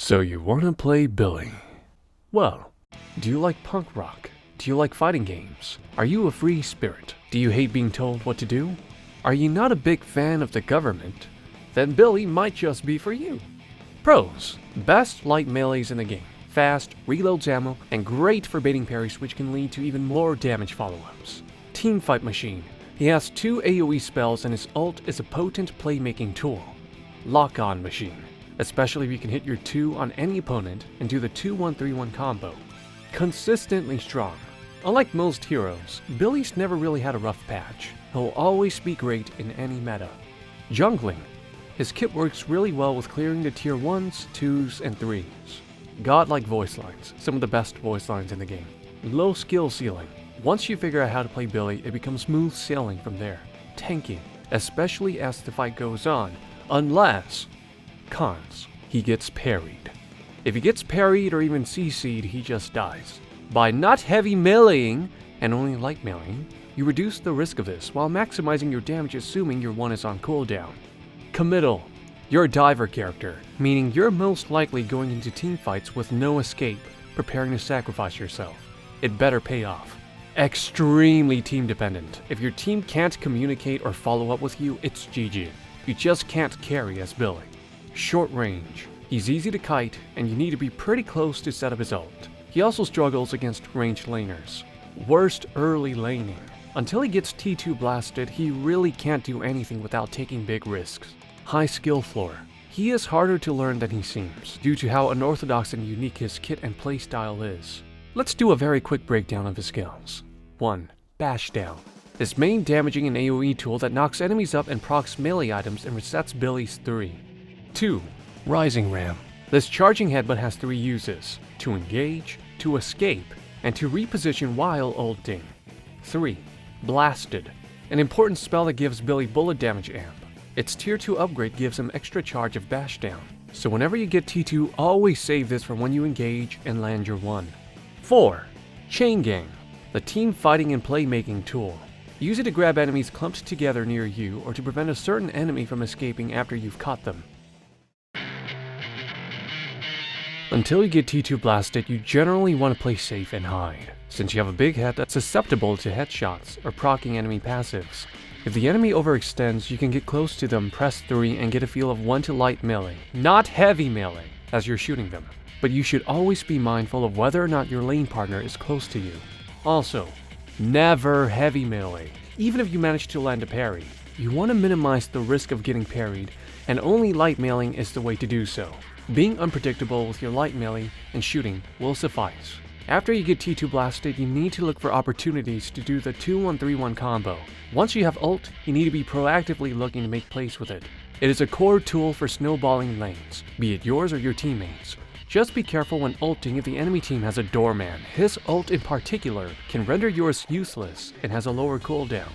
So you wanna play Billy? Well, do you like punk rock? Do you like fighting games? Are you a free spirit? Do you hate being told what to do? Are you not a big fan of the government? Then Billy might just be for you. Pros: best light melees in the game, fast, reloads ammo, and great for baiting parries which can lead to even more damage follow-ups. Teamfight machine: he has 2 AoE spells and his ult is a potent playmaking tool. Lock-on machine: especially if you can hit your 2 on any opponent and do the 2-1-3-1 combo. Consistently strong: unlike most heroes, Billy's never really had a rough patch. He'll always be great in any meta. Jungling: his kit works really well with clearing the tier 1s, 2s, and 3s. Godlike voice lines: some of the best voice lines in the game. Low skill ceiling: once you figure out how to play Billy, it becomes smooth sailing from there. Tanky, especially as the fight goes on, unless... Cons: he gets parried. If he gets parried or even CC'd, he just dies. By not heavy meleeing and only light meleeing, you reduce the risk of this while maximizing your damage assuming your 1 is on cooldown. Committal: you're a diver character, meaning you're most likely going into teamfights with no escape, preparing to sacrifice yourself. It better pay off. Extremely team dependent: if your team can't communicate or follow up with you, it's GG. You just can't carry as Billy. Short range: he's easy to kite and you need to be pretty close to set up his ult. He also struggles against ranged laners. Worst early laning: until he gets T2 blasted, he really can't do anything without taking big risks. High skill floor: he is harder to learn than he seems, due to how unorthodox and unique his kit and playstyle is. Let's do a very quick breakdown of his skills. 1. Bash Down: his main damaging and AoE tool that knocks enemies up and procs melee items and resets Billy's 3. 2. Rising Ram: this charging headbutt has 3 uses: to engage, to escape, and to reposition while ulting. 3. Blasted: an important spell that gives Billy bullet damage amp. Its tier 2 upgrade gives him extra charge of bash down, so whenever you get T2, always save this for when you engage and land your 1. 4. Chain Gang: the team fighting and playmaking tool. Use it to grab enemies clumped together near you or to prevent a certain enemy from escaping after you've caught them. Until you get T2 blasted, you generally want to play safe and hide, since you have a big head that's susceptible to headshots or proccing enemy passives. If the enemy overextends, you can get close to them, press 3, and get a feel of when to light melee, not heavy melee, as you're shooting them. But you should always be mindful of whether or not your lane partner is close to you. Also, never heavy melee. Even if you manage to land a parry, you want to minimize the risk of getting parried, and only light meleeing is the way to do so. Being unpredictable with your light melee and shooting will suffice. After you get T2 blasted, you need to look for opportunities to do the 2-1-3-1 combo. Once you have ult, you need to be proactively looking to make plays with it. It is a core tool for snowballing lanes, be it yours or your teammates. Just be careful when ulting if the enemy team has a doorman. His ult in particular can render yours useless and has a lower cooldown.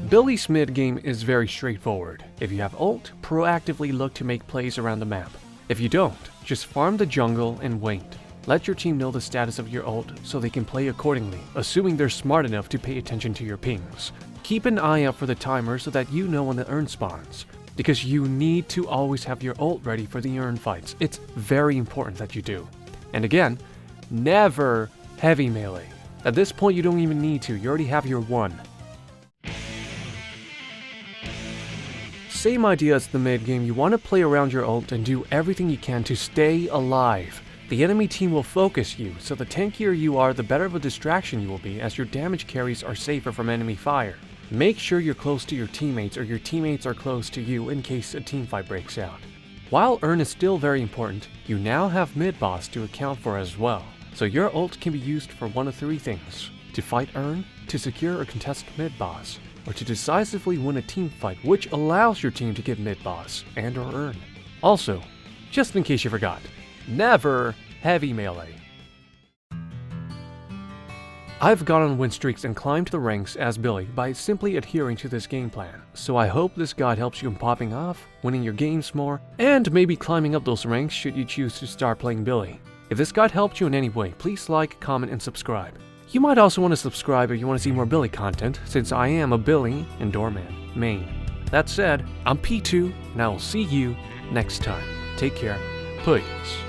Billy's mid game is very straightforward. If you have ult, proactively look to make plays around the map. If you don't, just farm the jungle and wait. Let your team know the status of your ult so they can play accordingly, assuming they're smart enough to pay attention to your pings. Keep an eye out for the timer so that you know when the urn spawns, because you need to always have your ult ready for the urn fights. It's very important that you do. And again, never heavy melee. At this point you don't even need to, you already have your 1. Same idea as the mid game, you want to play around your ult and do everything you can to stay alive. The enemy team will focus you, so the tankier you are, the better of a distraction you will be, as your damage carries are safer from enemy fire. Make sure you're close to your teammates or your teammates are close to you in case a teamfight breaks out. While urn is still very important, you now have mid boss to account for as well, so your ult can be used for one of 3 things: to fight urn, to secure or contest mid boss, or to decisively win a team fight, which allows your team to get mid-boss and or urn. Also, just in case you forgot, never heavy melee. I've gone on win streaks and climbed the ranks as Billy by simply adhering to this game plan, so I hope this guide helps you in popping off, winning your games more, and maybe climbing up those ranks should you choose to start playing Billy. If this guide helped you in any way, please like, comment, and subscribe. You might also want to subscribe if you want to see more Billy content, since I am a Billy and Doorman main. That said, I'm P2, and I will see you next time. Take care. Peace.